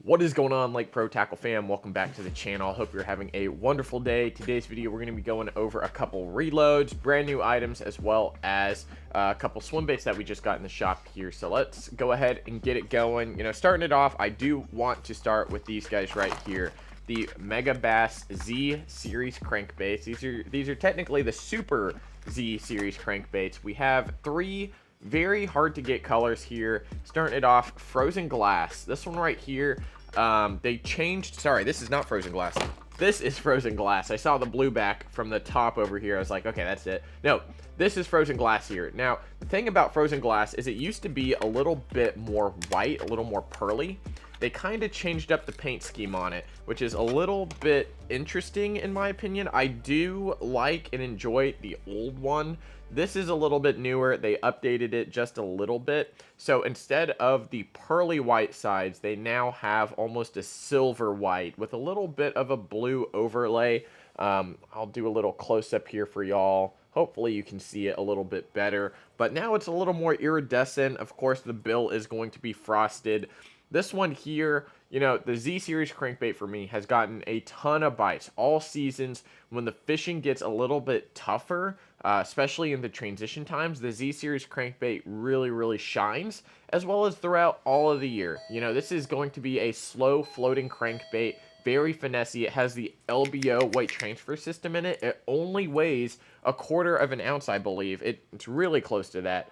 What is going on, Lake Pro Tackle fam? Welcome back to the channel. Hope you're having a wonderful day. Today's video, we're going to be going over a couple reloads, brand new items, as well as a couple swim baits that we just got in the shop here. So let's go ahead and get it going. You know, starting it off, I do want to start with these guys right here. The Megabass Z series crankbaits. These are technically the Super Z series crankbaits. We have three very hard to get colors here. Starting it off, frozen glass. This one right here, they changed. Sorry, this is not frozen glass. This is frozen glass. I saw the blue back from the top over here. I was like, okay, that's it. No, this is frozen glass here. Now, the thing about frozen glass is it used to be a little bit more white, a little more pearly. They kind of changed up the paint scheme on it, which is a little bit interesting in my opinion. I do like and enjoy the old one. This is a little bit newer. They updated it just a little bit. So instead of the pearly white sides, they now have almost a silver white with a little bit of a blue overlay. I'll do a little close up here for y'all. Hopefully you can see it a little bit better. But now it's a little more iridescent. Of course, the bill is going to be frosted. This one here, you know, the Z series crankbait for me has gotten a ton of bites all seasons. When the fishing gets a little bit tougher, especially in the transition times, the Z series crankbait really shines, as well as throughout all of the year. You know, this is going to be a slow floating crankbait, very finessey. It has the LBO weight transfer system in it. It only weighs a quarter of an ounce, I believe. It's really close to that.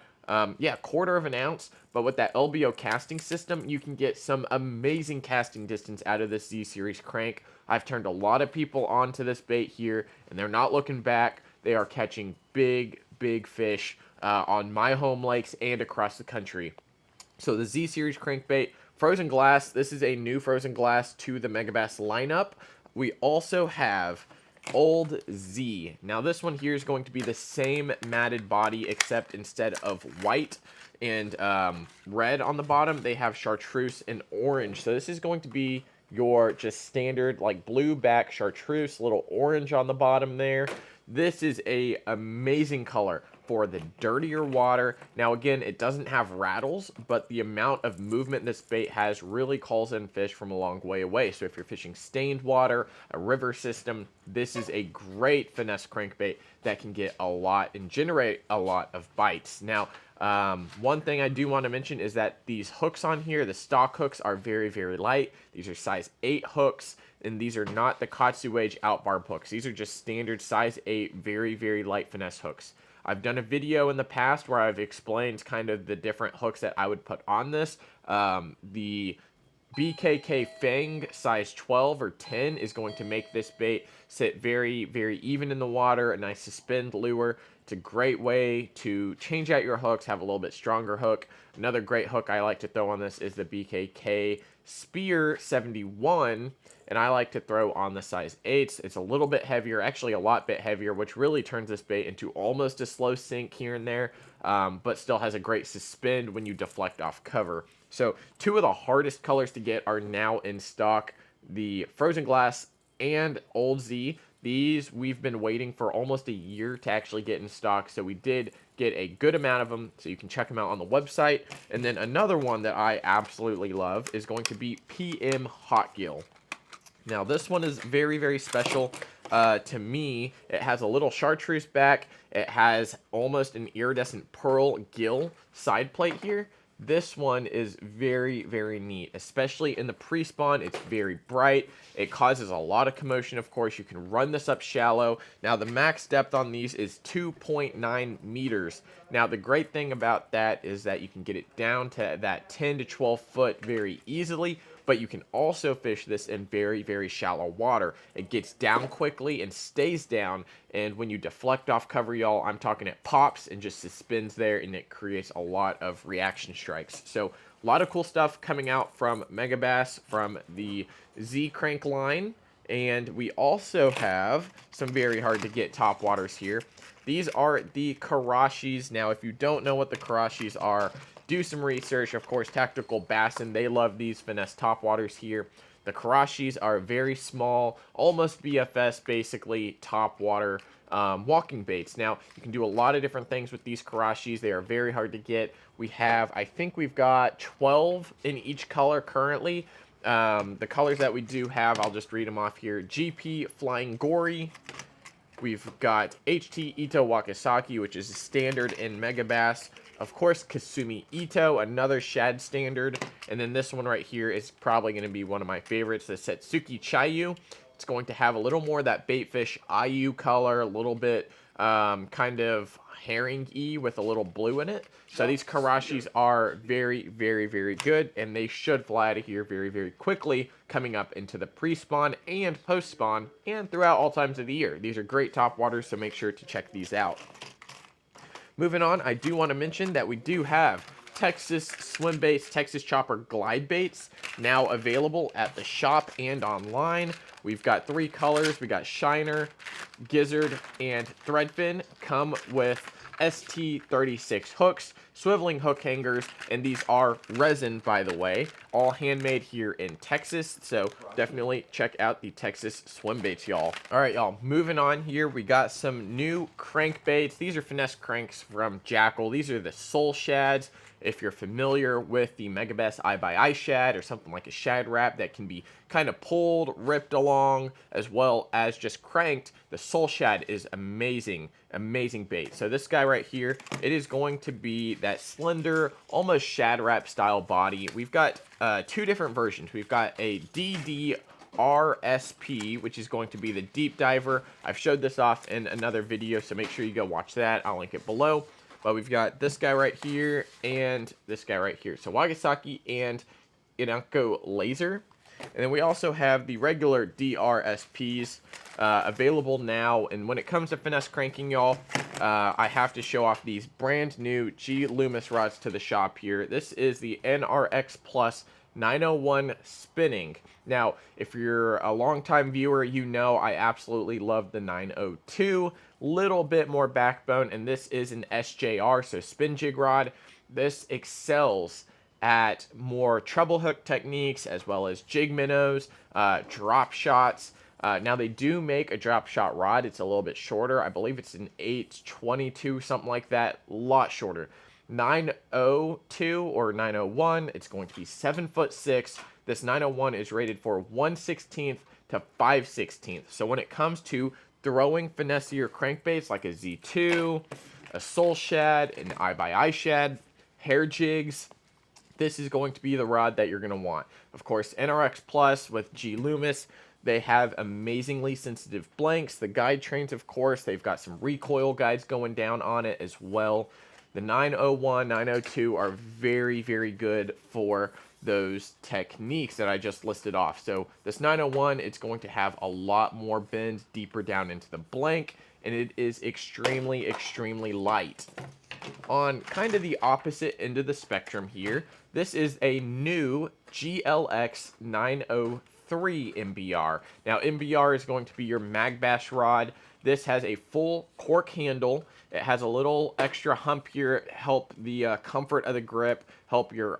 Yeah, quarter of an ounce, but with that LBO casting system, you can get some amazing casting distance out of this Z series crank. I've turned a lot of people onto this bait here, and they're not looking back. They are catching big fish on my home lakes and across the country. So the Z series crankbait, frozen glass. This is a new frozen glass to the Megabass lineup. We also have Old Z. Now this one here is going to be the same matted body, except instead of white and red on the bottom, they have chartreuse and orange. So this is going to be your just standard like blue back chartreuse, little orange on the bottom there. This is a amazing color for the dirtier water. Now again, it doesn't have rattles, but the amount of movement this bait has really calls in fish from a long way away. So if you're fishing stained water, a river system, this is a great finesse crankbait that can get a lot and generate a lot of bites. Now, one thing I do want to mention is that these hooks on here, the stock hooks, are very light. These are size 8 hooks, and these are not the Katsu out barb hooks. These are just standard size 8, very light finesse hooks. I've done a video in the past where I've explained kind of the different hooks that I would put on this. The BKK Fang size 12 or 10 is going to make this bait sit very even in the water, a nice suspend lure. It's a great way to change out your hooks, have a little bit stronger hook. Another great hook I like to throw on this is the BKK Spear 71, and I like to throw on the size 8s. It's a little bit heavier, actually a lot bit heavier, which really turns this bait into almost a slow sink here and there, but still has a great suspend when you deflect off cover. So two of the hardest colors to get are now in stock, the frozen glass and Old Z. These we've been waiting for almost a year to actually get in stock, so we did get a good amount of them, so you can check them out on the website. And then another one that I absolutely love is going to be PM Hot Gill. Now this one is very special to me. It has a little chartreuse back. It has almost an iridescent pearl gill side plate here. This one is very neat, especially in the pre-spawn. It's very bright. It causes a lot of commotion, of course. You can run this up shallow. Now, the max depth on these is 2.9 meters. Now, the great thing about that is that you can get it down to that 10 to 12 foot very easily, but you can also fish this in very shallow water. It gets down quickly and stays down, and when you deflect off cover, y'all, I'm talking it pops and just suspends there, and it creates a lot of reaction strikes. So a lot of cool stuff coming out from Megabass, from the Z crank line, and we also have some very hard to get topwaters here. These are the Karashis. Now, if you don't know what the Karashis are, do some research. Of course, Tactical Bassin, they love these finesse topwaters here. The Karashis are very small, almost BFS, basically topwater walking baits. Now, you can do a lot of different things with these Karashis. They are very hard to get. We have, I think we've got 12 in each color currently. The colors that we do have, I'll just read them off here. GP Flying Gory. We've got HT Ito Wakasaki, which is a standard in Megabass. Of course, Kasumi Ito, another shad standard. And then this one right here is probably going to be one of my favorites, the Setsuki Chayu. It's going to have a little more of that baitfish IU color, a little bit kind of herring-y with a little blue in it. So these Karashis are very, very, very good, and they should fly out of here very, very quickly coming up into the pre-spawn and post-spawn and throughout all times of the year. These are great topwaters, so make sure to check these out. Moving on, I do want to mention that we do have Texas swim baits, Texas chopper glide baits now available at the shop and online. We've got 3 colors. We got Shiner, Gizzard, and Threadfin. Come with ST36 hooks, swiveling hook hangers, and these are resin, by the way, all handmade here in Texas. So definitely check out the Texas swim baits, y'all. All right, y'all, moving on here, we got some new crankbaits. These are finesse cranks from Jackall. These are the soul shads. If you're familiar with the Megabass Eye by Eye shad or something like a shad wrap that can be kind of pulled, ripped along, as well as just cranked, the soul shad is amazing, amazing bait. So this guy right here, it is going to be that slender, almost shad wrap style body. We've got 2 different versions. We've got a DD RSP, which is going to be the deep diver. I've showed this off in another video, so make sure you go watch that. I'll link it below. But we've got this guy right here and this guy right here. So Wagasaki and Inako Laser. And then we also have the regular DRSPs available now. And when it comes to finesse cranking, y'all, I have to show off these brand new G.Loomis rods to the shop here. This is the NRX Plus 901 spinning. Now, if you're a longtime viewer, you know I absolutely love the 902. Little bit more backbone, and this is an SJR, so spin jig rod. This excels at more treble hook techniques as well as jig minnows, drop shots. Now they do make a drop shot rod. It's a little bit shorter. I believe it's an 822, something like that. A lot shorter. 902 or 901, it's going to be 7'6". This 901 is rated for 1/16 to 5/16. So when it comes to throwing finessier crankbaits like a Z2, a soul shad, an eye by eye shad, hair jigs, this is going to be the rod that you're going to want. Of course, NRX Plus with G.Loomis, they have amazingly sensitive blanks. The guide trains, of course, they've got some recoil guides going down on it as well. The 901, 902 are very, very good for those techniques that I just listed off. So this 901, it's going to have a lot more bend deeper down into the blank, and it is extremely, extremely light. On kind of the opposite end of the spectrum here, this is a new GLX 903 MBR. Now, MBR is going to be your mag bash rod. This has a full cork handle. It has a little extra hump here, help the comfort of the grip, help your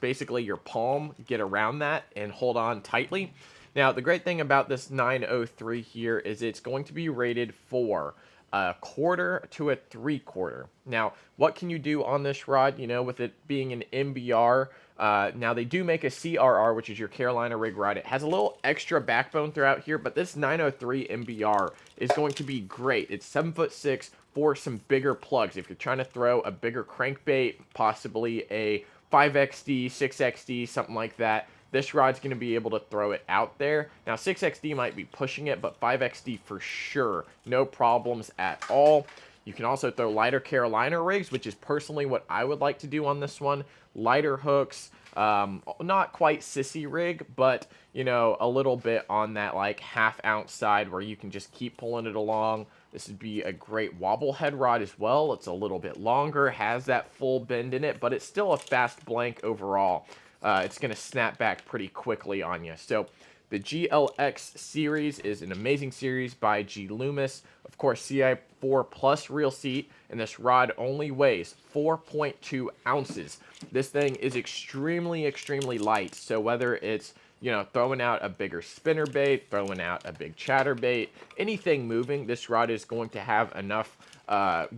basically your palm get around that and hold on tightly. Now, the great thing about this 903 here is it's going to be rated for a 1/4 to a 3/4. Now, what can you do on this rod, you know, with it being an MBR? Now, they do make a CRR, which is your Carolina rig rod. It has a little extra backbone throughout here, but this 903 MBR is going to be great. It's 7'6" for some bigger plugs. If you're trying to throw a bigger crankbait, possibly a 5XD, 6XD, something like that, this rod's going to be able to throw it out there. Now, 6XD might be pushing it, but 5XD for sure. No problems at all. You can also throw lighter Carolina rigs, which is personally what I would like to do on this one. Lighter hooks, not quite sissy rig, but, you know, a little bit on that, like, 1/2 ounce side where you can just keep pulling it along. This would be a great wobble head rod as well. It's a little bit longer, has that full bend in it, but it's still a fast blank overall. It's going to snap back pretty quickly on you. So the GLX series is an amazing series by G.Loomis. Of course, CI4 plus reel seat, and this rod only weighs 4.2 ounces. This thing is extremely, extremely light. So whether it's, you know, throwing out a bigger spinner bait, throwing out a big chatterbait, anything moving, this rod is going to have enough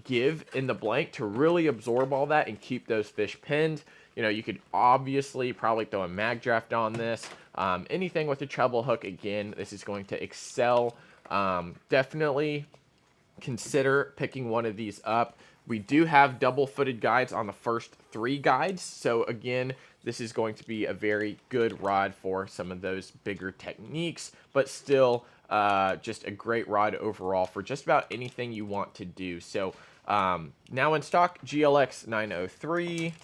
give in the blank to really absorb all that and keep those fish pinned. You know, you could obviously probably throw a mag draft on this. Anything with a treble hook, again, this is going to excel. Definitely consider picking one of these up. We do have double-footed guides on the first 3 guides, so again, this is going to be a very good rod for some of those bigger techniques, but still just a great rod overall for just about anything you want to do. So now in stock, GLX 903,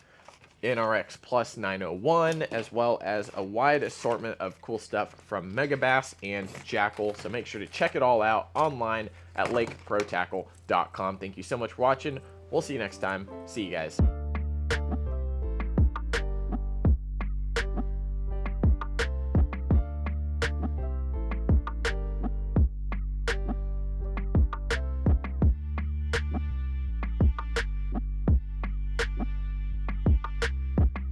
NRX Plus 901, as well as a wide assortment of cool stuff from Megabass and Jackall. So make sure to check it all out online at lakeprotackle.com. Thank you so much for watching. We'll see you next time. See you guys.